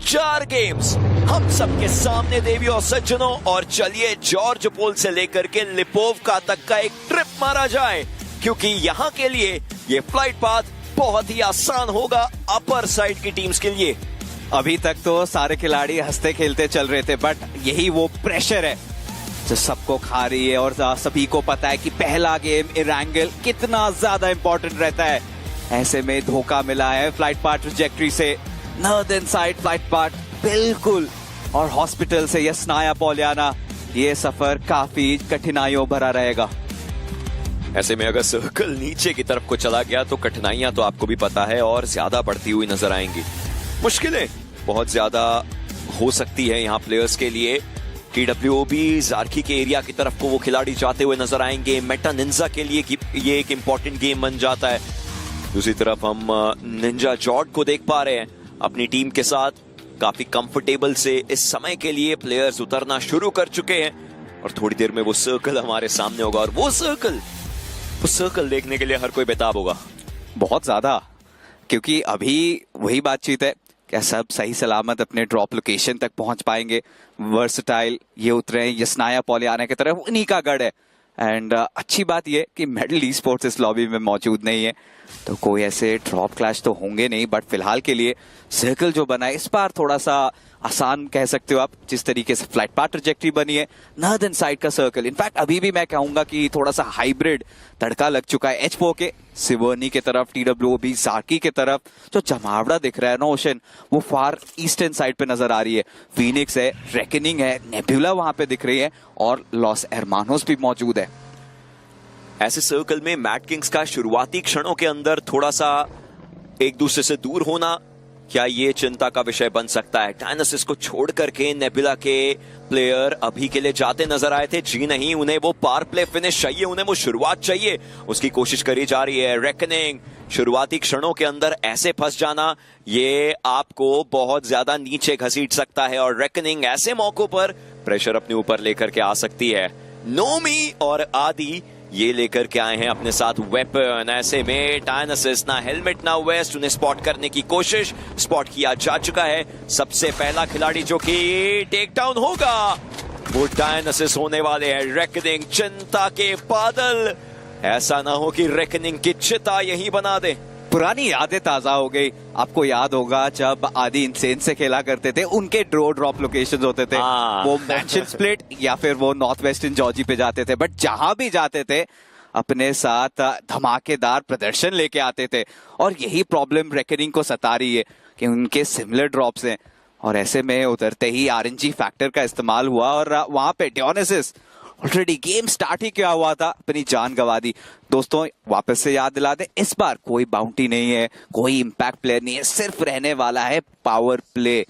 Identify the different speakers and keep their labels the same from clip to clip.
Speaker 1: 4 games हम सबके सामने देवियों और सज्जनों, और चलिए जॉर्ज पोल से लेकर के लिपोवका तक का एक ट्रिप मारा जाए, क्योंकि यहाँ के लिए ये फ्लाइट पाथ बहुत ही आसान होगा अपर साइड की टीम्स के लिए।
Speaker 2: अभी तक तो सारे खिलाड़ी हंसते खेलते चल रहे थे, बट यही वो प्रेशर है जो सबको खा रही है, और सभी को पता है कि पहला गेम इरांगल कितना ज्यादा इंपॉर्टेंट रहता है। ऐसे में धोखा मिला है फ्लाइट पाथ ट्रैजेक्टरी से, नॉर्दर्न साइड फ्लाइट पाथ बिल्कुल, और हॉस्पिटल से यस्नाया पॉलियाना, ये सफर काफी कठिनाइयों भरा रहेगा।
Speaker 1: ऐसे में अगर सर्कल नीचे की तरफ को चला गया तो कठिनाइयां तो आपको भी पता है और ज्यादा बढ़ती हुई नजर आएंगी। मुश्किलें बहुत ज्यादा हो सकती है यहाँ प्लेयर्स के लिए। TWOB जार्की के एरिया की तरफ को वो खिलाड़ी जाते हुए नजर आएंगे। मेटा निंजा के लिए ये एक इंपॉर्टेंट गेम बन जाता है। दूसरी तरफ हम निंजा जॉर्ड को देख पा रहे हैं अपनी टीम के साथ, काफी कंफर्टेबल से इस समय के लिए प्लेयर्स उतरना शुरू कर चुके हैं, और थोड़ी देर में वो सर्कल हमारे सामने होगा, और वो सर्कल देखने के लिए हर कोई बेताब होगा।
Speaker 2: बहुत ज्यादा, क्योंकि अभी वही बातचीत है, क्या सब सही सलामत अपने ड्रॉप लोकेशन तक पहुंच पाएंगे। वर्सटाइल ये उतरे हैं यस्नाया पॉलियाना की तरफ, उन्हीं का गढ़ है। एंड अच्छी बात ये कि मेडल ई स्पोर्ट्स इस लॉबी में मौजूद नहीं है, तो कोई ऐसे ड्रॉप क्लैश तो होंगे नहीं, बट फिलहाल के लिए सर्कल जो बना है इस बार थोड़ा सा आसान कह सकते हो आप। जिस तरीके से फ्लाइट पाथ ट्रैजेक्टरी बनी है, नॉर्दर्न साइड का सर्कल, इनफैक्ट अभी भी मैं कहूंगा कि थोड़ा सा हाइब्रिड तड़का लग चुका है। H4 के सिवर्नी की तरफ, TWOB जार्की की तरफ जो जमावड़ा दिख रहा है ना ओशन, वो फार ईस्टर्न साइड पे नजर आ रही है। फीनिक्स है, रेकनिंग है, नेबुला वहां पे दिख रही है, और लॉस एरमानोस भी मौजूद है।
Speaker 1: ऐसे सर्कल में मैड किंग्स का शुरुआती क्षणों के अंदर थोड़ा सा एक दूसरे से दूर होना, क्या ये चिंता का विषय बन सकता है? डायनासिस को छोड़ करके नेबुला के प्लेयर अभी के लिए जाते नजर आए थे। जी नहीं, उन्हें वो पार प्ले फिनिश चाहिए, उन्हें वो शुरुआत चाहिए, उसकी कोशिश करी जा रही है। रेकनिंग, शुरुआती क्षणों के अंदर ऐसे फंस जाना ये आपको बहुत ज्यादा नीचे घसीट सकता है, और रेकनिंग ऐसे मौकों पर प्रेशर अपने ऊपर लेकर के आ सकती है। नोमी और आदि ये लेकर के आए हैं अपने साथ वेपन। ऐसे में डायनासिस ना हेलमेट ना वेस्ट, उन्हें स्पॉट करने की कोशिश, स्पॉट किया जा चुका है। सबसे पहला खिलाड़ी जो कि टेक डाउन होगा वो डायनासिस होने वाले हैं। रेकनिंग चिंता के बादल, ऐसा ना हो कि रेकनिंग की चिता यही बना दे।
Speaker 2: पुरानी यादें ताजा हो गई। आपको याद होगा जब आदि इनसेन से खेला करते थे, उनके ड्रॉप लोकेशंस होते थे, वो मैंशन स्प्लिट या फिर वो नॉर्थ वेस्टर्न जॉर्जी पे जाते थे, बट जहां भी जाते थे अपने साथ धमाकेदार प्रदर्शन लेके आते थे। और यही प्रॉब्लम रेकनिंग को सता रही है कि उनके सिमिलर ड्रॉप्स हैं, और ऐसे में उतरते ही RNG फैक्टर का इस्तेमाल हुआ, और वहां पे डायनासिस ऑलरेडी गेम स्टार्ट ही क्या हुआ था, अपनी जान गंवा दी। दोस्तों वापस से याद दिला दे, इस बार कोई बाउंटी नहीं है, कोई इंपैक्ट प्लेयर नहीं है, सिर्फ रहने वाला है पावर प्ले।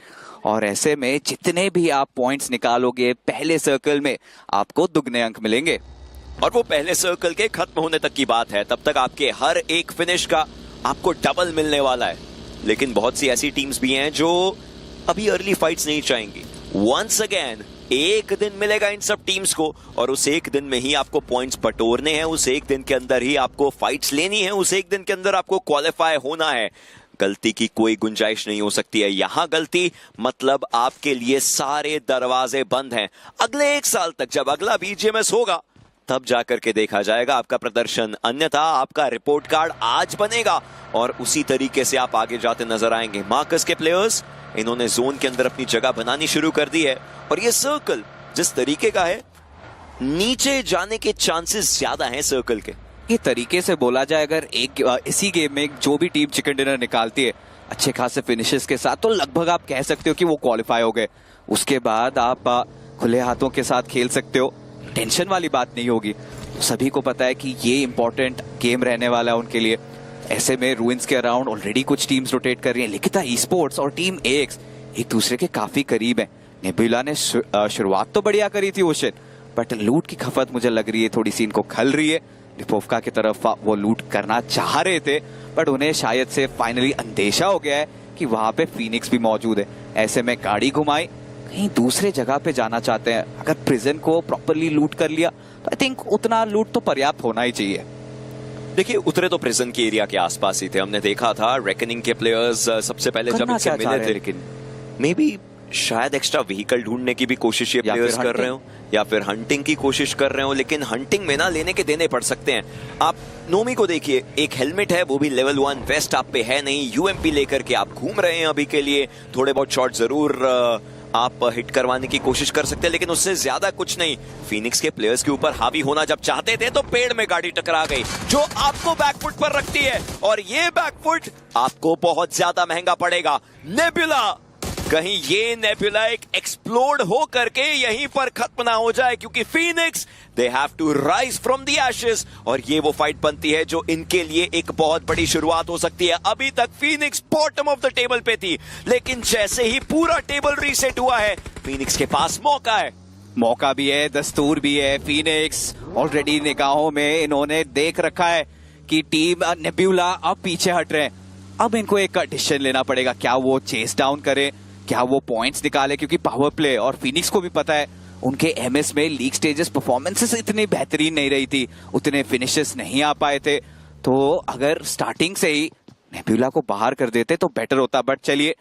Speaker 2: और ऐसे में जितने भी आप पॉइंट्स निकालोगे पहले सर्कल में, आपको दुगने अंक मिलेंगे।
Speaker 1: और वो पहले सर्कल के खत्म होने तक की बात है, तब तक आपके हर एक फिनिश का आपको डबल मिलने वाला है। लेकिन बहुत सी ऐसी टीम्स भी हैं जो अभी अर्ली फाइट्स नहीं चाहेंगी। वंस अगेन एक दिन मिलेगा इन सब टीम्स को, और उस एक दिन में ही आपको पॉइंट्स बटोरने हैं, उस एक दिन के अंदर ही आपको फाइट्स लेनी है, उस एक दिन के अंदर आपको क्वालिफाई होना है। गलती की कोई गुंजाइश नहीं हो सकती है। यहां गलती मतलब आपके लिए सारे दरवाजे बंद हैं। अगले 1 साल तक जब अगला BGMS होगा तब जाकर के देखा जाएगा आपका प्रदर्शन, अन्यथा आपका रिपोर्ट कार्ड आज बनेगा और उसी तरीके से आप आगे जाते नजर आएंगे। मार्कस के प्लेयर्स, इन्होंने जोन के अंदर अपनी जगह बनानी शुरू कर दी है, और ये सर्कल जिस तरीके का है, नीचे जाने के चांसेस ज्यादा हैं सर्कल के।
Speaker 2: ये तरीके से बोला जाए, अगर इसी गेम में जो भी टीम चिकन डिनर निकालती है अच्छे खासे फिनिशेस के साथ, तो लगभग आप कह सकते हो कि वो क्वालिफाई हो गए। उसके बाद आप खुले हाथों के साथ खेल सकते हो, टेंशन वाली बात नहीं होगी। तो सभी को पता है कि ये इंपॉर्टेंट गेम रहने वाला है उनके लिए। ऐसे में रूइंस के अराउंड ऑलरेडी कुछ टीम्स रोटेट कर रही हैं। लिखिता ई स्पोर्ट्स और टीम AX एक दूसरे के काफी करीब हैं। नेबुला ने शुरुआत तो बढ़िया करी थी ओशन, बट लूट की खपत मुझे लग रही है थोड़ी सी इनको खल रही है। लिपोवका की तरफ वो लूट करना चाह रहे थे, बट उन्हें शायद से फाइनली अंदेशा हो गया है कि वहां पे फीनिक्स भी मौजूद है। ऐसे में गाड़ी घुमाई, कहीं दूसरे जगह पे जाना चाहते हैं। अगर प्रिजन को प्रॉपरली लूट कर लिया तो आई थिंक उतना लूट तो पर्याप्त होना ही चाहिए।
Speaker 1: देखिए उतरे तो प्रिजन के एरिया के आसपास ही थे, हमने देखा था रेकनिंग के प्लेयर्स सबसे पहले जब इनसे मिले थे, लेकिन मे बी शायद एक्स्ट्रा व्हीकल ढूंढने की भी कोशिश ये
Speaker 2: या
Speaker 1: प्लेयर्स
Speaker 2: फिर
Speaker 1: कर रहे हो, या फिर हंटिंग की कोशिश कर रहे हो, लेकिन हंटिंग में ना लेने के देने पड़ सकते हैं। आप नोमी को देखिए, एक हेलमेट है, वो भी लेवल 1, वेस्ट आप पे है नहीं, यूएमपी लेकर के आप घूम रहे हैं अभी के लिए। थोड़े बहुत शॉट जरूर आप हिट करवाने की कोशिश कर सकते हैं, लेकिन उससे ज्यादा कुछ नहीं। फीनिक्स के प्लेयर्स के ऊपर हावी होना जब चाहते थे तो पेड़ में गाड़ी टकरा गई, जो आपको बैकफुट पर रखती है, और ये बैकफुट आपको बहुत ज्यादा महंगा पड़ेगा। नेबुला, कहीं ये नेबुला एक एक्सप्लोड हो करके यहीं पर खत्म ना हो जाए, क्योंकि phoenix they have to rise from the ashes, और ये वो फाइट बनती है जो इनके लिए एक बहुत बड़ी शुरुआत हो सकती है। अभी तक Phoenix bottom of the table पे थी, लेकिन जैसे ही पूरा टेबल रीसेट हुआ है, फीनिक्स के पास मौका है।
Speaker 2: मौका भी है, दस्तूर भी है। फीनिक्स ऑलरेडी निगाहों में इन्होंने देख रखा है कि टीम नेबुला अब पीछे हट रहे हैं। अब इनको एक डिसीजन लेना पड़ेगा, क्या वो चेस डाउन करें, क्या वो पॉइंट्स निकाले, क्योंकि पावर प्ले, और फीनिक्स को भी पता है उनके एमएस में लीग स्टेजेस परफॉर्मेंसेस इतनी बेहतरीन नहीं रही थी, उतने फिनिशेस नहीं आ पाए थे। तो अगर स्टार्टिंग से ही नेबुला को बाहर कर देते तो बेटर होता। बट चलिए,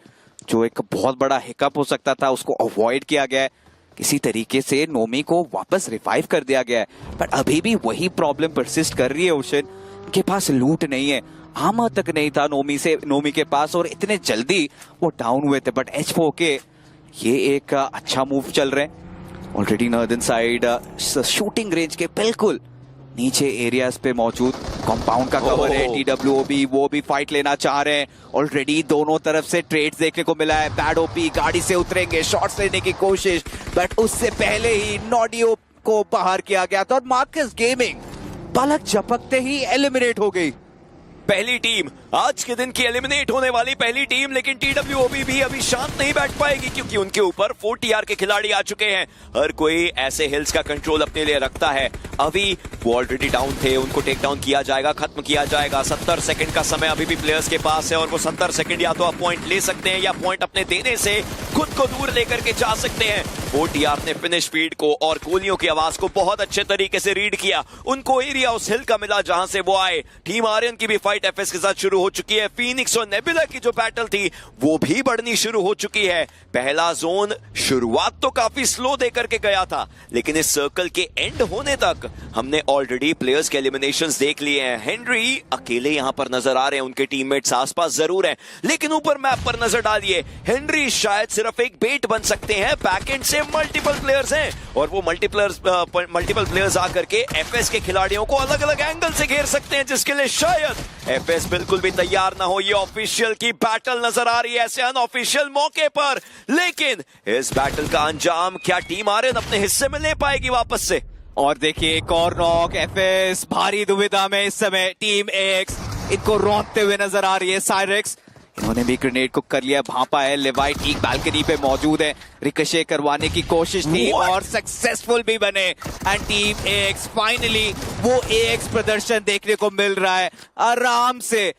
Speaker 2: जो एक बहुत बड़ा हिकअप हो सकता था उसको अवॉइड किया गया है। किसी तरीके से नोमी को वापस रिवाइव कर दिया गया है, बट अभी भी वही प्रॉब्लम परसिस्ट कर रही है। ओशन के पास लूट नहीं है, आर्मर तक नहीं था नोमी के पास, और इतने जल्दी वो डाउन हुए थे। बट H4 के ये एक अच्छा मूव चल रहे हैं। Already northern side shooting range के बिल्कुल नीचे एरियाज पे मौजूद कंपाउंड का कवर है। TWOB वो भी फाइट लेना चाह रहे हैं। ऑलरेडी दोनों तरफ से ट्रेड्स देखने को मिला है। बैड ओपी गाड़ी से उतरेंगे, शॉट्स लेने की कोशिश, बट उससे पहले ही नॉडियो को बाहर किया गया था, और मार्कस गेमिंग पलक झपकते ही एलिमिनेट हो गई।
Speaker 1: पहली टीम, आज के दिन की एलिमिनेट होने वाली पहली टीम, लेकिन TWOB भी अभी शांत नहीं बैठ पाएगी, क्योंकि उनके ऊपर 4TR के खिलाड़ी आ चुके हैं। हर कोई ऐसे हिल्स का कंट्रोल अपने लिए रखता है। अभी वो ऑलरेडी डाउन थे, उनको टेक डाउन किया जाएगा, खत्म किया जाएगा। 70 सेकंड का समय अभी भी प्लेयर्स के पास है, और वो 70 सेकंड या तो आप पॉइंट ले सकते हैं, या पॉइंट अपने देने से खुद को दूर लेकर के जा सकते हैं। 4TR ने फिनिश स्पीड को और गोलियों की आवाज को बहुत अच्छे तरीके से रीड किया। उनको एरिया उस हिल का मिला जहां से वो आए। टीम आर्यन की भी फाइट एफएस के साथ शुरू हो चुकी है। फीनिक्स और नेबुला की जो बैटल थी वो भी बढ़नी शुरू हो चुकी है। पहला जोन शुरुआत तो काफी स्लो देकर के गया था, लेकिन इस सर्कल के एंड होने तक हमने ऑलरेडी प्लेयर्स के एलिमिनेशंस देख लिए हैं। हेनरी अकेले यहां पर नजर आ रहे हैं, उनके टीममेट्स आसपास जरूर हैं, लेकिन ऊपर मैप पर नजर डालिए, हेनरी शायद सिर्फ एक बेट बन सकते हैं। बैकएंड से मल्टीपल प्लेयर्स हैं, और वो मल्टीपल प्लेयर्स आकर के एफएस के खिलाड़ियों को अलग अलग एंगल से घेर सकते हैं, जिसके लिए शायद एफएस बिल्कुल भी तैयार ना हो। ये ऑफिशियल की बैटल नजर आ रही है ऐसे अनऑफिशियल मौके पर, लेकिन इस बैटल का अंजाम क्या टीम आर्यन अपने हिस्से में ले पाएगी वापस से?
Speaker 2: और देखिए, एक और नॉक। एफएस भारी दुविधा में इस समय। टीम एक्स इनको रोकते हुए नजर आ रही है। साइरेक्स, इन्होंने भी ग्रेनेड को कर लिया, भांपा है। लेवाई ठीक बालकनी पे मौजूद है, रिकशे करवाने की कोशिश थी और सक्सेसफुल भी बने। एंड टीम एक्स फाइनली वो एक्स प्रदर्शन देखने को मिल रहा है। आराम से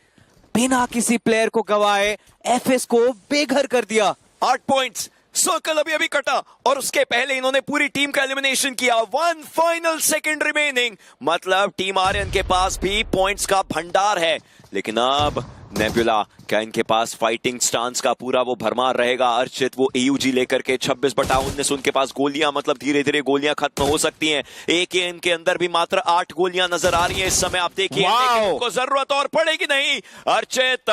Speaker 2: बिना किसी प्लेयर को गवाए एफएस को बेघर कर दिया।
Speaker 1: 8 पॉइंट्स, सर्कल अभी कटा, और उसके पहले इन्होंने पूरी टीम का एलिमिनेशन किया। 1 फाइनल सेकंड रिमेनिंग, मतलब टीम आर्यन के पास भी पॉइंट्स का भंडार है। लेकिन अब नेबुला, क्या इनके पास फाइटिंग स्टांस का पूरा वो भरमार रहेगा? अर्चित वो AUG लेकर के 26/19 उनके पास गोलियां, मतलब धीरे धीरे गोलियां खत्म हो सकती हैं। एक इनके अंदर भी मात्र 8 गोलियां नजर आ रही हैं इस समय, आप देखिए, लेकिन उनको जरूरत और पड़ेगी नहीं। अर्चित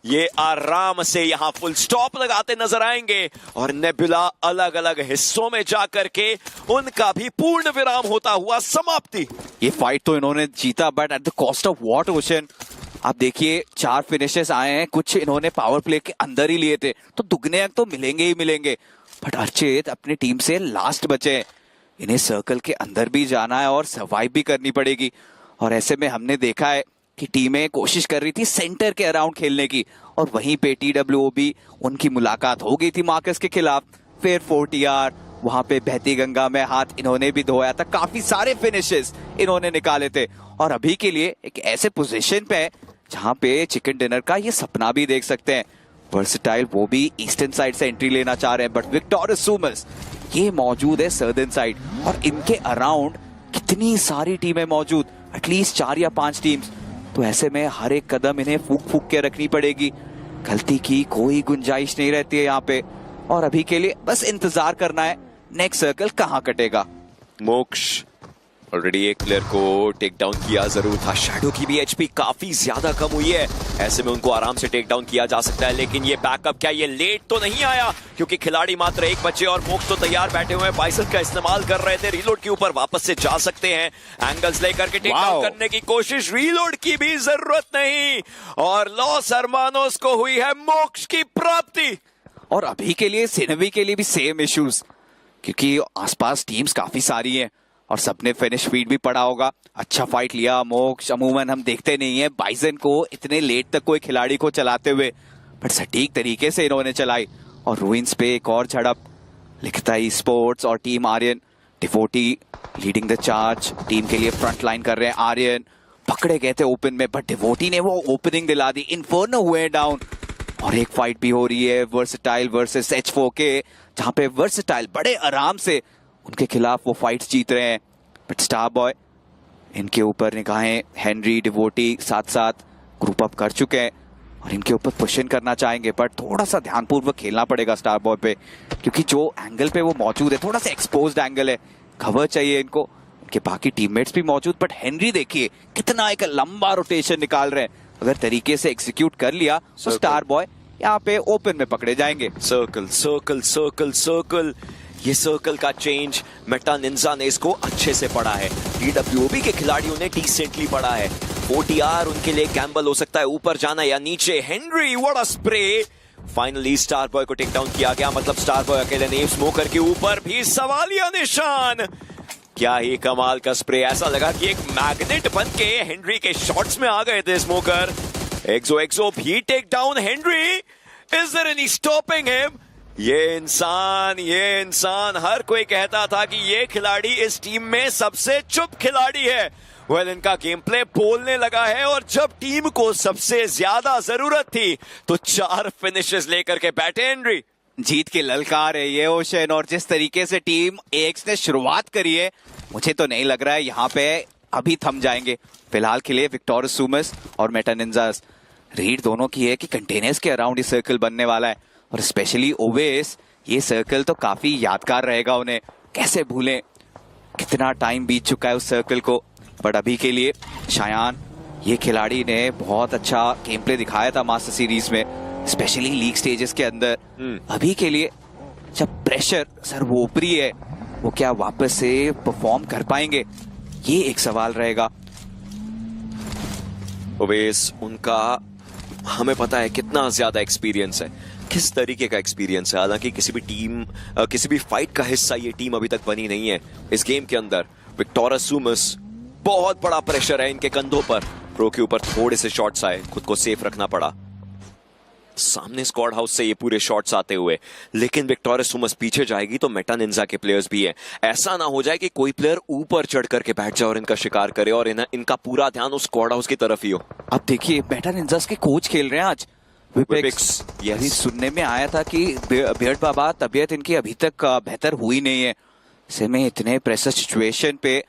Speaker 1: ये आराम से यहां फुल स्टॉप लगाते नजर आएंगे, और नेबुला अलग अलग हिस्सों में जाकर के उनका भी पूर्ण विराम होता हुआ समाप्ति।
Speaker 2: ये फाइट तो इन्होंने जीता, but at the cost of what ocean? आप देखिए, 4 फिनिशेस आए हैं, कुछ इन्होंने पावर प्ले के अंदर ही लिए थे, तो दुगने अंक तो मिलेंगे ही मिलेंगे। बट अर्चित अपनी टीम से लास्ट बचे हैं, इन्हें सर्कल के अंदर भी जाना है और सर्वाइव भी करनी पड़ेगी। और ऐसे में हमने देखा है कि टीमें कोशिश कर रही थी सेंटर के अराउंड खेलने की, और वहीं पे TWOB उनकी मुलाकात हो गई थी मार्कस के खिलाफ। फिर 4TR वहां पे बहती गंगा में हाथ इन्होंने भी धोया था, काफी सारे फिनिशेस इन्होंने निकाले थे, और अभी के लिए एक ऐसे पोजीशन पे है जहां पे चिकन डिनर का ये सपना भी देख सकते हैं। वर्सेटाइल वो भी ईस्टर्न साइड से एंट्री लेना चाह रहे हैं, बट विक्टोरियस सुमस ये मौजूद है सदर्न साइड, और इनके अराउंड कितनी सारी टीमें मौजूद, एटलीस्ट 4 या 5 टीम्स। तो ऐसे में हर एक कदम इन्हें फूक फूक के रखनी पड़ेगी, गलती की कोई गुंजाइश नहीं रहती है यहाँ पे। और अभी के लिए बस इंतजार करना है नेक्स्ट सर्कल कहाँ कटेगा।
Speaker 1: मोक्ष ऑलरेडी एक प्लेयर को टेक डाउन किया जरूर था। शैडो की भी एचपी काफी ज्यादा कम हुई है, ऐसे में उनको आराम से टेक डाउन किया जा सकता है। लेकिन ये बैकअप क्या ये लेट तो नहीं आया, क्योंकि खिलाड़ी मात्र एक बचे और मोक्ष तो तैयार बैठे हुए हैं, बाइसन का इस्तेमाल कर रहे थे। रीलोड के ऊपर वापस से जा सकते हैं, एंगल्स लेकर के टेक डाउन करने की कोशिश, रीलोड की भी जरूरत नहीं और लॉस हरमानोस को हुई है मोक्ष की प्राप्ति।
Speaker 2: और अभी के लिए सिनेवी के लिए भी सेम इश्यूज, क्योंकि आसपास टीम्स काफी सारी हैं और सबने फिनिश फीड भी पड़ा होगा। अच्छा फाइट लिया मोक्ष, अमूमन हम देखते नहीं है बाइसन को इतने लेट तक कोई खिलाड़ी को चलाते हुए, बट सटीक तरीके से इन्होंने चलाई। और रूइंस पे एक और झड़प, लिखता है स्पोर्ट्स और टीम आर्यन। डिवोटी लीडिंग द चार्ज, टीम के लिए फ्रंट लाइन कर रहे हैं। आर्यन पकड़े गए थे ओपन में, बट डिवोटी ने वो ओपनिंग दिला दी। इन्फर्नो हुए डाउन और एक फाइट भी हो रही है वर्सेटाइल वर्सेस H4K, जहां पे वर्सेटाइल बड़े आराम से उनके खिलाफ वो फाइट्स जीत रहे हैं। बट स्टार बॉय इनके ऊपर निगाहें, हेनरी डिवोटी साथ साथ ग्रुप अप कर चुके हैं और इनके ऊपर पुशन करना चाहेंगे, बट थोड़ा सा ध्यानपूर्वक खेलना पड़ेगा स्टार बॉय पे, क्योंकि जो एंगल पे वो मौजूद है थोड़ा सा एक्सपोज्ड एंगल है, कवर चाहिए इनको। इनके बाकी टीममेट्स भी मौजूद, बट हेनरी देखिए कितना एक लंबा रोटेशन निकाल रहे हैं। अगर तरीके से एग्जीक्यूट कर लिया तो स्टार बॉय यहाँ पे ओपन में पकड़े जाएंगे।
Speaker 1: सर्कल सर्कल सर्कल सर्कल, ये सर्कल का चेंज मेटा निंजा ने इसको अच्छे से पढ़ा है। DWOB के खिलाड़ियों ने डिसेंटली पढ़ा है। OTR उनके लिए गैम्बल हो सकता है ऊपर जाना या नीचे। Henry what a spray, finally star boy को टेक डाउन किया गया। मतलब स्टार बॉय अकेले नहीं, स्मोकर के ऊपर भी सवालिया निशान। क्या ही कमाल का स्प्रे, ऐसा लगा कि एक मैग्नेट बन के हेनरी के शॉट्स में आ गए थे स्मोकर। एक्सो भी take down. Henry, is there any stopping him? ये इंसान हर कोई कहता था कि ये खिलाड़ी इस टीम में सबसे चुप खिलाड़ी है। वेल, इनका गेम प्ले बोलने लगा है और जब टीम को सबसे ज्यादा जरूरत थी तो 4 फिनिशेस लेकर के बैठे हेनरी।
Speaker 2: जीत के ललकार है ये ओशन, और जिस तरीके से टीम एक्स ने शुरुआत करी है, मुझे तो नहीं लग रहा है यहाँ पे अभी थम जाएंगे। फिलहाल के लिए विक्टोरियस सुमस और मेटा निंजास रीड दोनों की है कि कंटेनर्स के अराउंड ये सर्कल बनने वाला है, और स्पेशली ओवेस ये सर्कल तो काफी यादगार रहेगा उन्हें। कैसे भूलें, कितना टाइम बीत चुका है उस सर्कल को। बट अभी के लिए शायान, ये खिलाड़ी ने बहुत अच्छा गेम प्ले दिखाया था मास्टर सीरीज में, स्पेशली लीग स्टेजेस के अंदर। अभी के लिए जब प्रेशर सर्वोपरि है, वो क्या वापस से परफॉर्म कर पाएंगे, ये एक सवाल रहेगा।
Speaker 1: ओवेस, उनका हमें पता है कितना ज्यादा एक्सपीरियंस है, किस तरीके का एक्सपीरियंस है। हालांकि किसी भी फाइट का हिस्सा ये टीम अभी तक बनी नहीं है इस गेम के अंदर। विक्टोरियस सुमस, बहुत बड़ा प्रेशर है इनके कंधों पर। प्रो के ऊपर थोड़े से शॉट्स आए, खुद को सेफ रखना पड़ा। सामने स्क्वाड हाउस से ये पूरे शॉट्स आते हुए, लेकिन विक्टोरियस सुमस पीछे जाएगी तो मेटा निंजा के प्लेयर्स भी हैं। ऐसा ना हो जाए कि कोई प्लेयर ऊपर चढ़ करके बैठ जाए और इनका शिकार करे और इनका पूरा ध्यान उस स्क्वाड हाउस की तरफ ही हो।
Speaker 2: अब देखिए मेटा निंजास के कोच खेल रहे हैं आज, विपिक्स। यही सुनने में आया था कि बियर्ड बाबा तबीयत इनकी अभी तक बेहतर हुई नहीं है। ऐसे में इतने प्रेशर सिचुएशन पे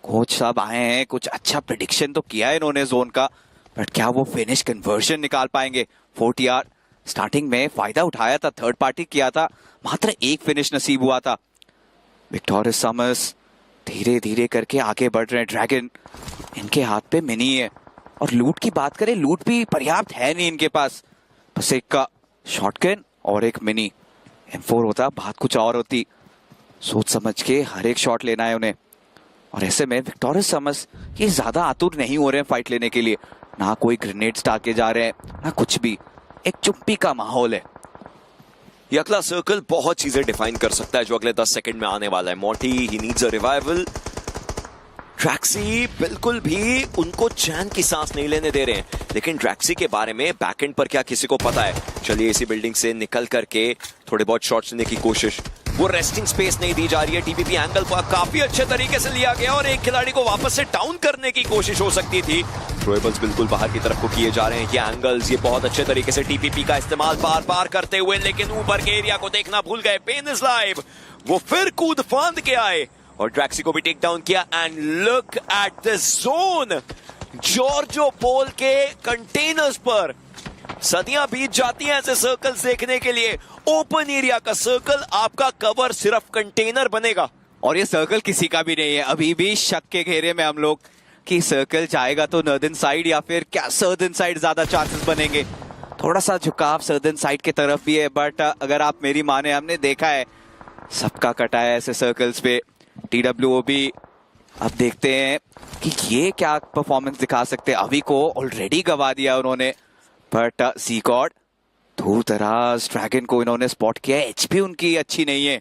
Speaker 2: कोच साहब आए हैं, कुछ अच्छा प्रेडिक्शन तो किया है इन्होंने जोन का, बट क्या वो फिनिश कन्वर्जन निकाल पाएंगे? 4TR स्टार्टिंग में फायदा उठाया था, थर्ड पार्टी किया था, मात्र एक फिनिश नसीब हुआ था। विक्टोरियस समस धीरे धीरे करके आगे बढ़ रहे हैं। ड्रैगन इनके हाथ पे मिनी है, और लूट की बात करें, लूट भी पर्याप्त है नहीं इनके पास। बस एक का शॉटगन और एक मिनी। M4 होता बात कुछ और होती। सोच समझ के हर एक शॉट लेना है उन्हें, और ऐसे में विक्टोरियस समस ये ज्यादा आतुर नहीं हो रहे हैं फाइट लेने के लिए। ना कोई ग्रेनेड्स डाल के जा रहे हैं, ना कुछ भी, एक चुप्पी का माहौल है।
Speaker 1: ये अगला सर्कल बहुत चीजें डिफाइन कर सकता है जो अगले 10 सेकंड में आने वाला है। मोटी, ही नीड्स अ रिवाइवल। ड्रैक्सी बिल्कुल भी उनको चैन की सांस नहीं लेने दे रहे हैं, लेकिन ड्रैक्सी के बारे में बैकएंड पर क्या किसी को पता है? चलिए इसी बिल्डिंग से निकल करके थोड़े बहुत शॉट्स लेने की कोशिश। वो रेस्टिंग स्पेस नहीं दी जा रही है। टीपीपी एंगल को काफी अच्छे तरीके से लिया गया और एक खिलाड़ी को वापस से डाउन करने की कोशिश हो सकती थी। थ्रोएबल्स बिल्कुल बाहर की तरफ को किए जा रहे हैं। ये एंगल्स, ये बहुत अच्छे तरीके से टीपीपी का इस्तेमाल बार बार करते हुए, लेकिन ऊपर के एरिया को देखना भूल गए। पेन इज लाइव, वो फिर कूद फांद के आए और ड्रैक्सी को भी टेक डाउन किया। And look at the zone, जॉर्जो पोल के कंटेनर्स पर। सदियां बीत जाती हैं ऐसे सर्कल्स देखने के लिए। ओपन एरिया का सर्कल, आपका कवर सिर्फ कंटेनर बनेगा।
Speaker 2: और ये सर्कल किसी का भी नहीं है, अभी भी शक के घेरे में हम लोग कि सर्कल जाएगा तो नॉर्दर्न साइड या फिर क्या सदर्न साइड ज्यादा चांसेस बनेंगे। थोड़ा सा झुकाव सदर्न साइड की तरफ भी है, बट अगर आप मेरी माने, हमने देखा है सबका कटा है ऐसे सर्कल्स पे। TWOB अब देखते हैं कि ये क्या परफॉर्मेंस दिखा सकते हैं। अभी को ऑलरेडी गवा दिया उन्होंने, बट सीकॉर्ड दूर दराज ड्रैगन को इन्होंने स्पॉट किया है। HP उनकी अच्छी नहीं है,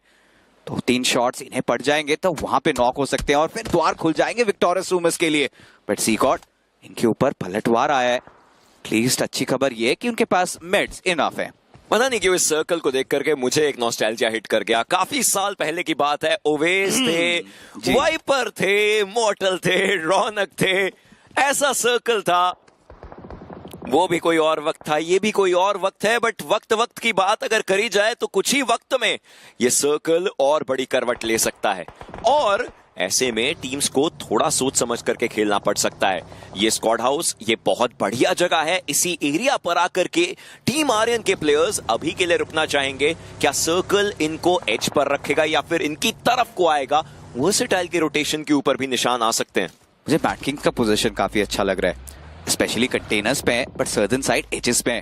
Speaker 2: 2-3 शॉट्स इन्हें पड़ जाएंगे तो वहां पे नॉक हो सकते हैं और फिर द्वार खुल जाएंगे विक्टोरियस रूमर्स के लिए। बट सीकॉर्ड इनके ऊपर पलटवार आया है। एटलीस्ट अच्छी खबर ये है कि उनके पास मेड्स इनफ है।
Speaker 1: पता नहीं क्यों इस सर्कल को देख करके मुझे एक नॉस्टैल्जिया हिट कर गया। काफी साल पहले की बात है, ओवेस थे, वाइपर थे, मॉर्टल थे, रौनक थे, ऐसा सर्कल था। वो भी कोई और वक्त था, ये भी कोई और वक्त है, बट वक्त वक्त की बात अगर करी जाए तो कुछ ही वक्त में ये सर्कल और बड़ी करवट ले सकता है और ऐसे में टीम्स को थोड़ा सोच समझ करके खेलना पड़ सकता है। ये स्क्वाड हाउस ये बहुत बढ़िया जगह है। इसी एरिया पर आकर के टीम आर्यन के प्लेयर्स अभी के लिए रुकना चाहेंगे। क्या सर्कल इनको एज पर रखेगा या फिर इनकी तरफ को आएगा? वर्सेटाइल के रोटेशन के ऊपर भी निशान आ सकते हैं।
Speaker 2: मुझे मैट किंग्स का पोजीशन काफी अच्छा लग रहा है, स्पेशली कंटेनर्स पे, बट सदर्न साइड एजेस पे।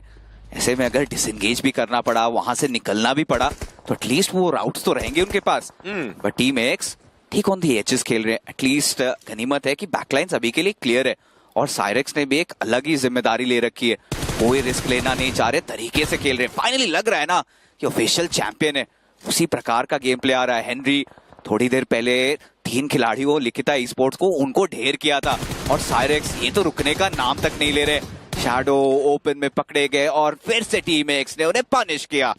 Speaker 2: ऐसे में अगर डिसएंगेज भी करना पड़ा, वहां से निकलना भी पड़ा, तो एटलीस्ट वो राउट्स तो रहेंगे उनके पास। बट टीम एक्स ठीक ऑन दी एजेस खेल रहे हैं। एटलीस्ट गनीमत है कि बैकलाइंस अभी के लिए क्लियर है और साइरेक्स ने भी एक अलग ही जिम्मेदारी ले रखी है। कोई रिस्क लेना नहीं चाह रहे, तरीके से खेल रहे हैं। फाइनली लग रहा है ना कि ऑफिशियल चैंपियन है, उसी प्रकार का गेम प्ले आ रहा है। हेनरी थोड़ी देर पहले 3 खिलाड़ियों लिखिता ई स्पोर्ट्स को उनको ढेर किया था और साइरेक्स ये तो रुकने का नाम तक नहीं ले रहे। शैडो ओपन में पकड़े गए और फिर से टीम एक्स ने उन्हें पनिश किया।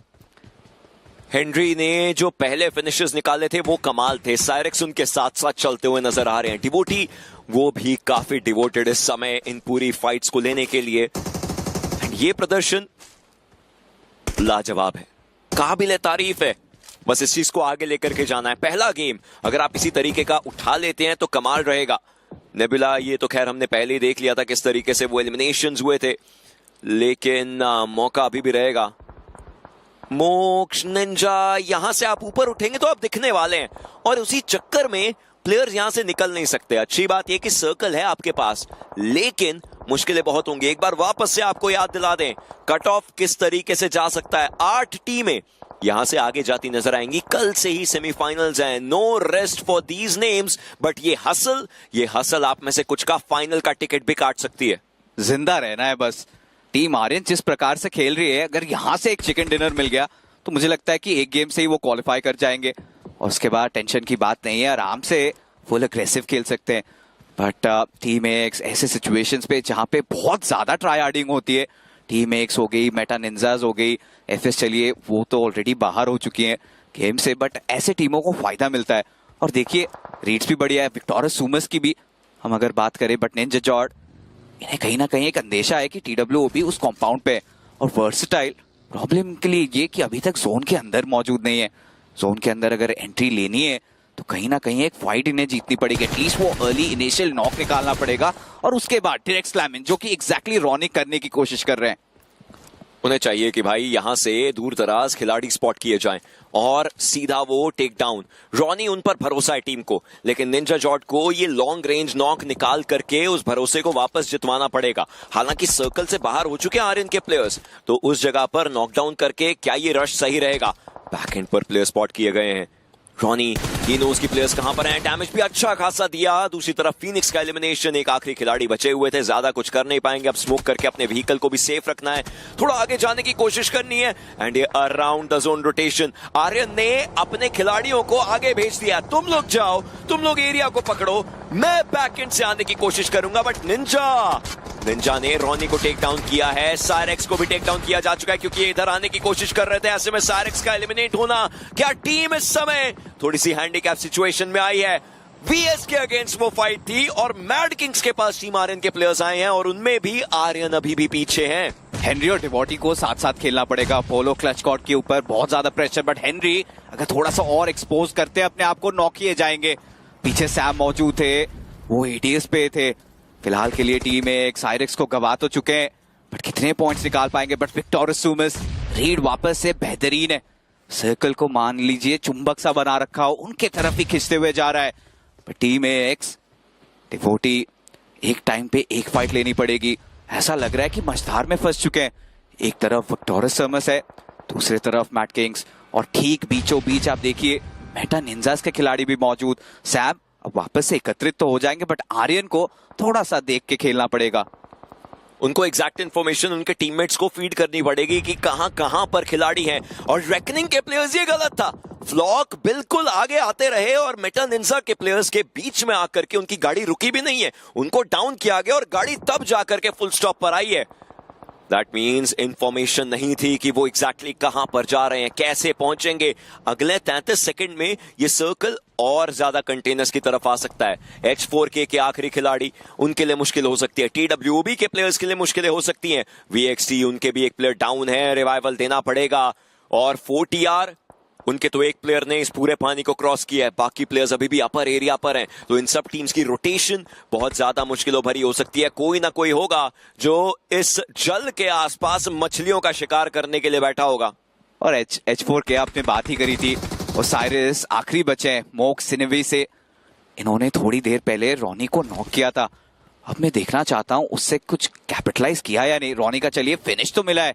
Speaker 1: हेनरी ने जो पहले फिनिशेस निकाले थे वो कमाल थे। साइरेक्स उनके साथ साथ चलते हुए नजर आ रहे हैं। डिवोटी वो भी काफी डिवोटेड इस समय इन पूरी फाइट्स को लेने के लिए। ये प्रदर्शन लाजवाब है, काबिल तारीफ है। बस इस चीज को आगे लेकर के जाना है। पहला गेम अगर आप इसी तरीके का उठा लेते हैं तो कमाल रहेगा। नेबुला ये तो खैर हमने पहले ही देख लिया था किस तरीके से वो एलिमिनेशंस हुए थे, लेकिन मौका अभी भी रहेगा। मोक्ष, निंजा, यहां से आप ऊपर उठेंगे तो आप दिखने वाले हैं और उसी चक्कर में प्लेयर्स यहां से निकल नहीं सकते। अच्छी बात यह कि सर्कल है आपके पास, लेकिन मुश्किलें बहुत होंगी। एक बार वापस से आपको याद दिला दें कट ऑफ किस तरीके से जा सकता है। 8 टीमें यहां से आगे जाती नजर आएंगी। कल से ही सेमीफाइनल्स हैं। No rest for these names, but ये हसल आप में से कुछ का फाइनल का टिकट भी काट सकती है।
Speaker 2: जिंदा रहना है बस। टीम आर्यन जिस प्रकार से खेल रही है, अगर यहां से एक चिकन डिनर मिल गया तो मुझे लगता है कि एक गेम से ही वो क्वालिफाई कर जाएंगे और उसके बाद टेंशन की बात नहीं है, आराम से फुल अग्रेसिव खेल सकते हैं। बट टीम एक्स ऐसे सिचुएशंस पे जहां पे बहुत ज्यादा ट्राई हार्डिंग होती है, टीम एक्स हो गई, मेटा निंजाज हो गई, एफएस चलिए वो तो ऑलरेडी बाहर हो चुकी हैं गेम से, बट ऐसे टीमों को फायदा मिलता है। और देखिए रीड्स भी बढ़िया है, विक्टोरियस रूमर्स की भी हम अगर बात करें, बट निंजा जॉर्ड इन्हें कहीं ना कहीं एक अंदेशा है कि TWOB उस कॉम्पाउंड पे। और वर्सेटाइल प्रॉब्लम के लिए ये कि अभी तक जोन के अंदर मौजूद नहीं है। जोन के अंदर अगर एंट्री लेनी है तो कहीं ना कहीं एक फाइट इन्हें जीतनी पड़ेगी। एटलीस्ट वो अर्ली इनिशियल नॉक निकालना पड़ेगा और उसके बाद डायरेक्ट स्लैमिंग, जो कि एग्जैक्टली रॉनिक करने की कोशिश कर रहे हैं।
Speaker 1: उन्हें चाहिए कि भाई यहां से दूर दराज खिलाड़ी स्पॉट किए जाएं और सीधा वो टेक डाउन। रॉनी उन पर भरोसा है टीम को, लेकिन निंजा जॉर्ड को ये लॉन्ग रेंज नॉक निकाल करके उस भरोसे को वापस जितवाना पड़ेगा। हालांकि सर्कल से बाहर हो चुके हैं आर्यन के प्लेयर्स, तो उस जगह पर नॉकडाउन करके क्या ये रश सही रहेगा? बैकएंड पर प्लेयर स्पॉट किए गए हैं। रॉनी ही नोज की प्लेयर्स कहां पर हैं। डैमेज भी अच्छा खासा दिया। दूसरी तरफ फीनिक्स का एलिमिनेशन, एक आखिरी खिलाड़ी बचे हुए थे, ज्यादा कुछ कर नहीं पाएंगे। अब स्मोक करके अपने व्हीकल को भी सेफ रखना है, थोड़ा आगे जाने की कोशिश करनी है। एंड ये around the zone rotation, Aryan ने अपने खिलाड़ियों को आगे भेज दिया। तुम लोग जाओ, तुम लोग एरिया को पकड़ो, मैं बैकएंड से आने की कोशिश करूंगा। बट निंजा ने रॉनी को टेक डाउन किया है। साइरेक्स को भी टेक डाउन किया जा चुका है क्योंकि ये इधर आने की कोशिश कर रहे थे। ऐसे में साइरेक्स का एलिमिनेट होना, क्या टीम इस समय थोड़ी सी हैंडीकैप सिचुएशन में आई है। वीएस के अगेंस्ट वो फाइट थी और मैड किंग्स के पास टीम आर्यन के प्लेयर्स आए हैं और उनमें भी आर्यन अभी भी पीछे हैं।
Speaker 2: हेनरी और डिवोटी को साथ साथ खेलना पड़ेगा। पोलो क्लच कॉर्ड के ऊपर बहुत ज्यादा प्रेशर, बट हेनरी अगर थोड़ा सा और एक्सपोज करते अपने आप को नॉक किए जाएंगे। पीछे सैम मौजूद थे, वो एटीएस पे थे। फिलहाल के लिए टीम एक साइरेक्स को गवा तो चुके हैं, बट कितने पॉइंट्स निकाल पाएंगे? बट विक्टोरियस रूमर्स रीड वापस से बेहतरीन है। सर्कल को मान लीजिए चुंबक सा बना रखा हो, उनके तरफ ही खींचते हुए जा रहा है। पर टीम एक्स डिवोटी एक टाइम पे एक फाइट लेनी पड़ेगी। ऐसा लग रहा है कि मझधार में फंस चुके हैं। एक तरफ विक्टोरियस समस है, दूसरी तरफ मैट किंग्स, और ठीक बीचों बीच आप देखिए मेटा निंजास के खिलाड़ी भी मौजूद। सैम अब वापस से एकत्रित तो हो जाएंगे, बट आर्यन को थोड़ा सा देख के खेलना पड़ेगा।
Speaker 1: उनको एग्जैक्ट इन्फॉर्मेशन उनके टीममेट्स को फीड करनी पड़ेगी कि कहां कहां पर खिलाड़ी हैं। और रेकनिंग के प्लेयर्स, ये गलत था। फ्लॉक बिल्कुल आगे आते रहे और मेटा निंजा के प्लेयर्स के बीच में आकर के उनकी गाड़ी रुकी भी नहीं है, उनको डाउन किया गया और गाड़ी तब जाकर के फुल स्टॉप पर आई है। दैट मीन्स इंफॉर्मेशन नहीं थी कि वो एग्जैक्टली कहां पर जा रहे हैं, कैसे पहुंचेंगे। अगले 33 सेकंड में ये सर्कल और ज्यादा कंटेनर्स की तरफ आ सकता है। H4K के आखिरी खिलाड़ी, उनके लिए मुश्किल हो सकती है। TWOB के प्लेयर्स के लिए मुश्किलें हो सकती हैं। VXT, उनके भी एक प्लेयर डाउन है, रिवाइवल देना पड़ेगा। और 4TR, उनके तो एक प्लेयर ने इस पूरे पानी को क्रॉस किया है, बाकी प्लेयर्स अभी भी अपर एरिया पर हैं। तो इन सब टीम्स की रोटेशन बहुत ज्यादा मुश्किलों भरी हो सकती है। कोई ना कोई होगा जो इस जल के आसपास मछलियों का शिकार करने के लिए बैठा होगा।
Speaker 2: और H4K आपने बात ही करी थी, ओसाइरिस आखिरी बचे हैं मोक सिनेवी से। इन्होंने थोड़ी देर पहले रॉनी को नॉक किया था। अब मैं देखना चाहता हूं उससे कुछ कैपिटलाइज किया या नहीं। रॉनी का चलिए फिनिश तो मिला है,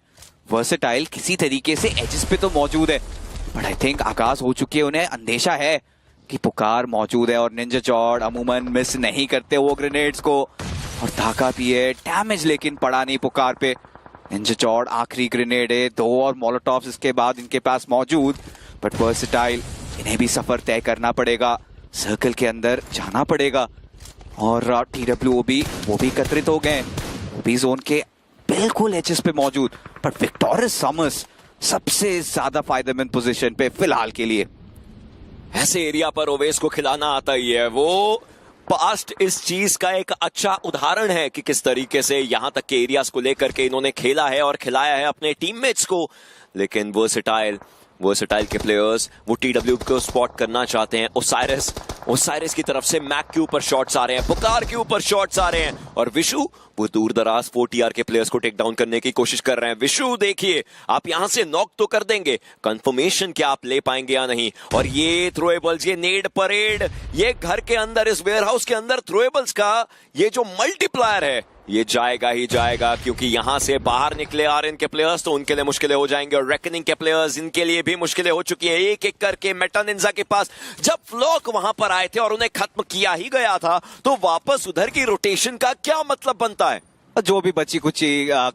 Speaker 2: वर्सेटाइल किसी तरीके से एजेस पे तो मौजूद है, बट आई थिंक आगाज हो चुकी है। उन्हें अंदेशा है कि पुकार मौजूद है और निंजा जॉर्ड अमूमन मिस नहीं करते वो ग्रेनेड्स को, और धाका भी है। डैमेज लेकिन पड़ा नहीं पुकार पे। निंजा जॉर्ड आखिरी ग्रेनेड है, 2 और मोलोटॉव्स इसके बाद इनके पास मौजूद, बट वर्सेटाइल इन्हें भी सफर तय करना पड़ेगा, सर्कल के अंदर जाना पड़ेगा। और TWOB वो भी एकत्रित हो गए, वो भी जोन के बिल्कुल एचएस पे मौजूद, बट विक्टोरियस समस सबसे ज्यादा फायदेमंद पोजीशन पे फिलहाल के लिए।
Speaker 1: ऐसे एरिया पर ओवेस को खिलाना आता ही है। वो पास्ट इस चीज का एक अच्छा उदाहरण है कि किस तरीके से यहां तक के एरियाज को लेकर के इन्होंने खेला है और खिलाया है अपने टीममेट्स को। लेकिन वर्सेटाइल के प्लेयर्स वो TW को स्पॉट करना चाहते हैं। ओसाइरिस की तरफ से मैक के ऊपर शॉट्स आ रहे हैं, पुकार के ऊपर शॉट्स आ रहे हैं, और विशु वो दूर दराज 4TR के प्लेयर्स को टेक डाउन करने की कोशिश कर रहे हैं। विशु देखिए, आप यहां से नॉक तो कर देंगे, कंफर्मेशन क्या आप ले पाएंगे या नहीं। और ये थ्रोएबल्स, ये नेड परेड, ये घर के अंदर इस वेयरहाउस के अंदर थ्रोएबल्स का ये जो मल्टीप्लायर है ये जाएगा ही जाएगा, क्योंकि यहां से बाहर निकले आर्यन के प्लेयर्स तो उनके लिए मुश्किलें हो जाएंगे, और रेकनिंग के प्लेयर्स इनके लिए भी मुश्किलें हो चुकी हैं। एक एक करके मेटा निंजा के पास जब फ्लॉक वहां पर आए थे और उन्हें खत्म किया ही गया था, तो वापस उधर की रोटेशन का क्या मतलब बनता है।
Speaker 2: जो भी बची कुछ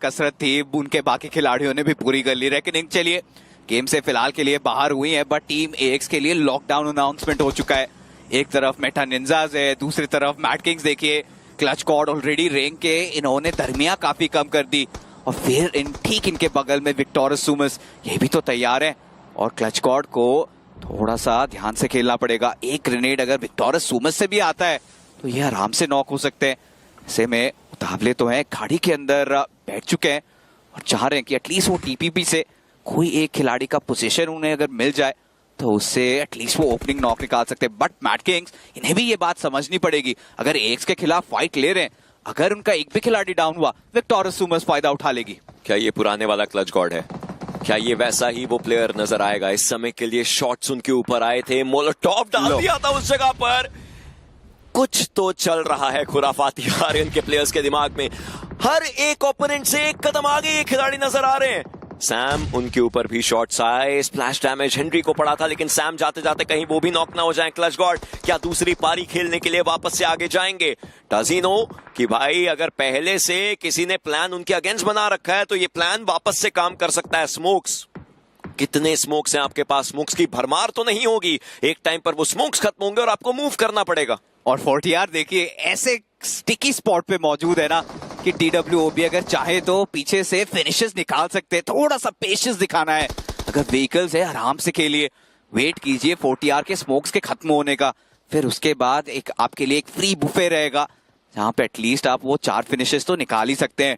Speaker 2: कसरत थी उनके बाकी खिलाड़ियों ने भी पूरी कर ली। रेकनिंग चलिए गेम से फिलहाल के लिए बाहर हुई है, बट टीम AX के लिए लॉकडाउन अनाउंसमेंट हो चुका है। एक तरफ मेटा निंजाज है, दूसरी तरफ मैट किंग्स। देखिए क्लच कॉर्ड ऑलरेडी रेंग के इन्होंने दरमिया काफी कम कर दी, और फिर ठीक इनके बगल में विक्टोरियस सुमस ये भी तो तैयार है, और क्लच कॉर्ड को थोड़ा सा ध्यान से खेलना पड़ेगा। एक ग्रेनेड अगर विक्टोरियस सुमस से भी आता है तो ये आराम से नॉक हो सकते हैं। ऐसे में उतावले तो हैं, गाड़ी के अंदर बैठ चुके हैं और चाह रहे हैं कि एटलीस्ट वो TPP से कोई एक खिलाड़ी का पोजीशन उन्हें अगर मिल जाए तो उससे एटलीस्ट वो ओपनिंग नॉक निकाल सकते हैं। बट मैट किंग्स इन्हें भी ये बात समझनी पड़ेगी, अगर AX के खिलाफ फाइट ले रहे हैं, अगर उनका एक भी खिलाड़ी डाउन हुआ विक्टोरियस सुमस फायदा उठा लेगी।
Speaker 1: क्या ये पुराने वाला क्लच गॉड है? क्या ये वैसा ही वो प्लेयर नजर आएगा? इस समय के लिए शॉट्स उनके ऊपर आए थे, मोलोटॉव डाल दिया था उस जगह पर। कुछ तो चल रहा है खुराफाती आर्यन के प्लेयर्स के दिमाग में। हर एक ओपोनेंट से एक कदम आगे ये खिलाड़ी नजर आ रहे हैं। सैम, उनके ऊपर भी शॉट्स आए, स्प्लैश डैमेज हेनरी को पड़ा था, लेकिन सैम जाते जाते कहीं वो भी नॉक ना हो जाए। क्लच गॉड क्या दूसरी पारी खेलने के लिए वापस से आगे जाएंगे? डज़िनो कि भाई अगर पहले से किसी ने प्लान उनके अगेंस्ट बना रखा है तो ये प्लान वापस से काम कर सकता है। स्मोक्स, कितने स्मोक्स हैं आपके पास? स्मोक्स की भरमार तो नहीं होगी, एक टाइम पर वो स्मोक्स खत्म होंगे और आपको मूव करना पड़ेगा।
Speaker 2: और 4TR देखिए ऐसे स्टिकी स्पॉट पे मौजूद है ना कि TWOB अगर चाहे तो पीछे से फिनिशेस निकाल सकते हैं। थोड़ा सा पेशेंस दिखाना है, अगर व्हीकल्स है आराम से खेलिए, वेट कीजिए 4TR के स्मोक्स के खत्म होने का, फिर उसके बाद एक आपके लिए एक फ्री बुफे रहेगा जहां पे एटलीस्ट आप वो 4 फिनिशेस तो निकाल ही सकते हैं।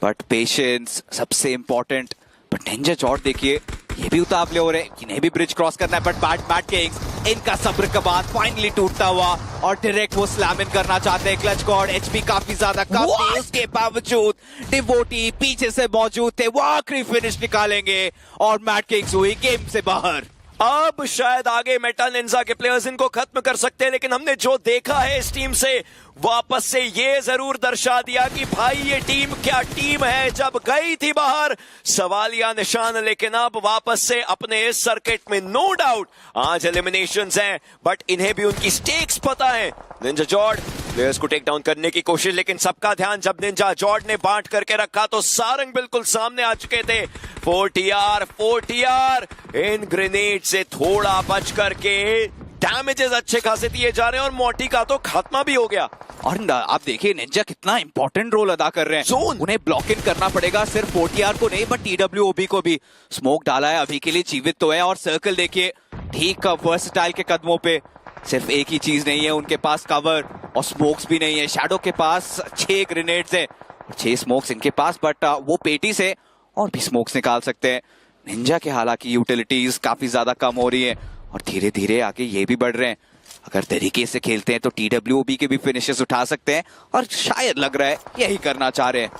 Speaker 2: बट पेशेंस सबसे इंपॉर्टेंट। बट निंजा जॉर्ड देखिए ये भी उतावले हो रहे हैं, इन्हें भी ब्रिज क्रॉस करना है, बट मैट किंग्स इनका सब्र का बात फाइनली टूटता हुआ और डायरेक्ट वो स्लैम इन करना चाहते हैं। क्लच गॉड एचपी काफी ज्यादा कम थी, उसके बावजूद डिवोटी पीछे से मौजूद थे, वो आखिरी फिनिश निकालेंगे और मैट किंग्स हुई गेम से बाहर।
Speaker 1: अब शायद आगे मेटा निंजा के प्लेयर्स इनको खत्म कर सकते हैं, लेकिन हमने जो देखा है इस टीम से वापस से ये जरूर दर्शा दिया कि भाई ये टीम क्या टीम है। जब गई थी बाहर सवालिया निशान, लेकिन अब वापस से अपने इस सर्किट में नो डाउट आज एलिमिनेशंस हैं, बट इन्हें भी उनकी स्टेक्स पता है। निंजा जॉर्ड प्लेयर्स को टेक डाउन करने की कोशिश, लेकिन सबका ध्यान जब निंजा जॉर्ड ने बांट करके रखा तो सारंग बिल्कुल सामने आ चुके थे। 4TR इन ग्रेनेड से थोड़ा बच करके डैमेजेस अच्छे खासे दिए जा रहे हैं और मोटी का तो खात्मा भी हो गया।
Speaker 2: और आप देखिए निंजा कितना इंपॉर्टेंट रोल अदा कर रहे हैं।
Speaker 1: जोन
Speaker 2: उन्हें ब्लॉक इन करना पड़ेगा, सिर्फ 4TR को नहीं बट TWOB को भी। स्मोक डाला है, अभी के लिए जीवित तो है, और सर्कल देखिए ठीक वर्सटाइल के कदमों पे। सिर्फ एक ही चीज नहीं है उनके पास, कवर और स्मोक्स भी नहीं है। शैडो के पास 6 ग्रेनेड्स है और 6 स्मोक्स इनके पास, बट वो पेटी से और भी स्मोक्स निकाल सकते हैं। निंजा के हालांकि यूटिलिटीज काफी ज्यादा कम हो रही है और धीरे धीरे आगे ये भी बढ़ रहे हैं। अगर तरीके से खेलते हैं तो TWOB के भी फिनिशेस उठा सकते हैं और शायद लग रहा है यही करना चाह रहे हैं।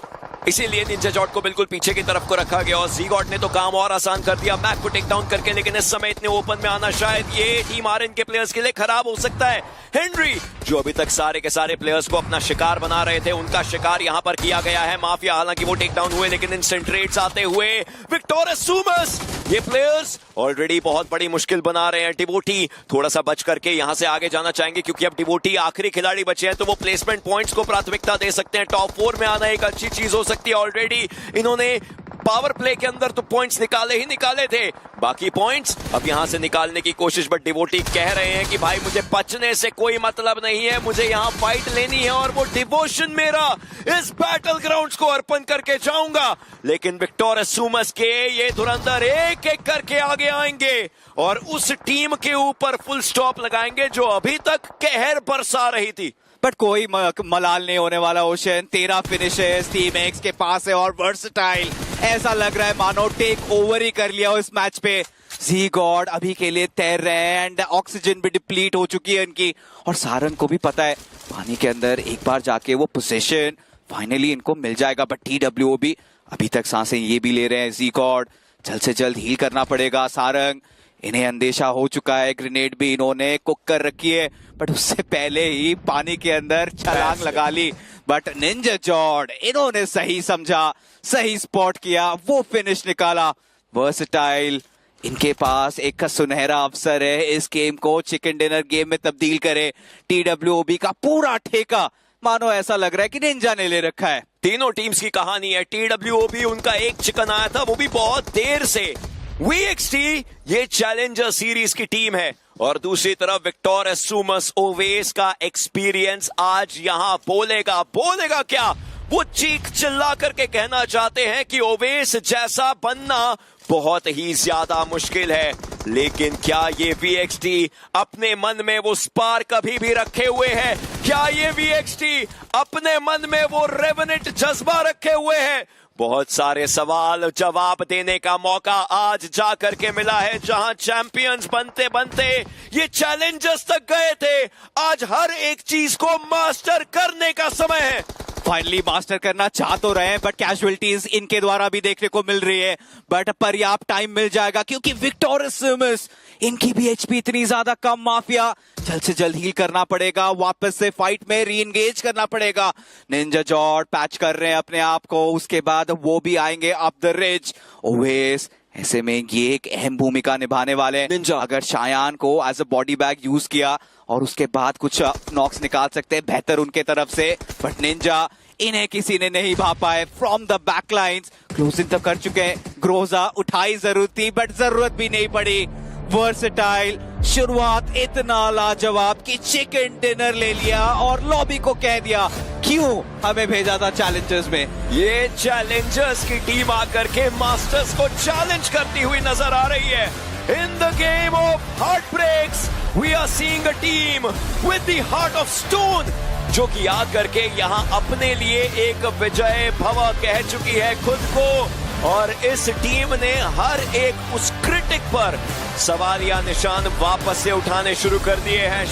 Speaker 1: इसीलिए निंजा जॉर्ड को बिल्कुल पीछे की तरफ को रखा गया और ज़ी-गॉड ने तो काम और आसान कर दिया मैक को टेक डाउन करके, लेकिन इस समय इतने ओपन में आना शायद ये टीम आरएन के प्लेयर्स के लिए खराब हो सकता है। हेनरी जो अभी तक सारे के सारे प्लेयर्स को अपना शिकार बना रहे थे, उनका शिकार यहां पर किया गया है। माफिया हालांकि वो टेक डाउन हुए, लेकिन इंस्टेंट रेड्स आते हुए विक्टोरियस सुमस ये प्लेयर्स ऑलरेडी बहुत बड़ी मुश्किल बना रहे हैं। डिवोटी थोड़ा सा बच करके यहां से आगे जाना चाहेंगे, क्योंकि अब डिवोटी आखिरी खिलाड़ी बचे हैं तो वो प्लेसमेंट पॉइंट्स को प्राथमिकता दे सकते हैं। टॉप 4 में आना एक अच्छी चीज हो सकती है। ऑलरेडी इन्होंने पावर प्ले के अंदर तो पॉइंट्स निकाले ही निकाले थे, बाकी पॉइंट्स अब यहां से निकालने की कोशिश, बट डिवोटी कह रहे हैं कि भाई मुझे बचने से कोई मतलब नहीं है, मुझे यहां फाइट लेनी है और वो डिवोशन मेरा इस बैटल ग्राउंड्स को अर्पण करके जाऊंगा। लेकिन विक्टोरियस सुमस के ये धुरंधर एक एक करके आगे आएंगे और उस टीम के ऊपर फुल स्टॉप लगाएंगे जो अभी तक कहर बरसा रही थी।
Speaker 2: बट कोई मलाल नहीं होने वाला। ओशन 13 फिनिशेस टीम एक्स के पास है और वर्सटाइल ऐसा लग रहा है मानो टेक ओवर ही कर लिया इस मैच पे। ज़ी-गॉड अभी के लिए तैर रहे हैं एंड ऑक्सीजन भी डिप्लीट हो चुकी है इनकी, और सारंग को भी पता है पानी के अंदर एक बार जाके वो पोजीशन फाइनली इनको मिल जाएगा। बट TWOB अभी तक सांसें ये भी ले रहे हैं। ज़ी-गॉड जल्द से जल्द हील करना पड़ेगा। सारंग इन्हें अंदेशा हो चुका है, ग्रेनेड भी इन्होंने कुक कर रखी है, बट उससे पहले ही पानी के अंदर छलांग लगा ली। बट निंजा जॉर्ड इन्होंने सही समझा, सही स्पॉट किया, वो फिनिश निकाला। वर्सटाइल इनके पास एक सुनहरा अवसर है इस गेम को चिकन डिनर गेम में तब्दील करे। TWOB का पूरा ठेका मानो ऐसा लग रहा है कि निंजा ने ले रखा है।
Speaker 1: तीनों टीम्स की कहानी है। TWOB उनका एक चिकन आया था, वो भी बहुत देर से। VXT ये चैलेंजर सीरीज की टीम है और दूसरी तरफ विक्टोरियस सुमस ओवेस का एक्सपीरियंस आज यहां बोलेगा क्या? वो चीख चिल्ला करके कहना चाहते हैं कि ओवेस जैसा बनना बहुत ही ज्यादा मुश्किल है, लेकिन क्या ये VXT अपने मन में वो स्पार्क अभी भी रखे हुए है? क्या ये VXT अपने मन में वो रेवेनेंट जज्बा रखे हुए है? बहुत सारे सवाल जवाब देने का मौका आज जा करके मिला है। जहां चैंपियंस बनते बनते ये चैलेंजर्स तक गए थे, आज हर एक चीज को मास्टर करने का समय है।
Speaker 2: फाइनली मास्टर करना चाह तो रहे हैं, बट कैजुअलिटीज इनके द्वारा भी देखने को मिल रही है, बट पर्याप्त टाइम मिल जाएगा क्योंकि विक्टोरियस सुमस इनकी भी HP इतनी ज्यादा कम। माफिया जल्द से जल्द हील करना पड़ेगा, वापस से फाइट में री एंगेज करना पड़ेगा। निंजा जॉर्ड पैच कर रहे हैं अपने आप को, उसके बाद वो भी आएंगे अप द रिज। ओवेस ऐसे में ये एक अहम भूमिका निभाने वाले हैं। अगर शायान को as a body bag use किया और उसके बाद कुछ नॉक्स निकाल सकते हैं बेहतर उनके तरफ से, बट निंजा इन्हें किसी ने नहीं भा पाए। फ्रॉम द बैकलाइंस क्लोजिंग तक कर चुके हैं। ग्रोजा उठाई जरूरत थी बट जरूरत भी नहीं पड़ी। वर्सटाइल शुरुआत इतना लाजवाब कि चिकन डिनर ले लिया और लॉबी को कह दिया क्यों हमें भेजा था चैलेंजर्स में।
Speaker 1: ये चैलेंजर्स की टीम आकर के मास्टर्स को चैलेंज करती हुई नजर आ रही है। In the game of heartbreaks, we are seeing a team with the heart of stone, जो कि आकर के यहाँ अपने लिए एक विजय भव कह चुकी है खुद को, और इस टीम ने हर एक उस फनाटिक पर सवालिया निशान वापस से उठाने शुरू कर दिए हैं।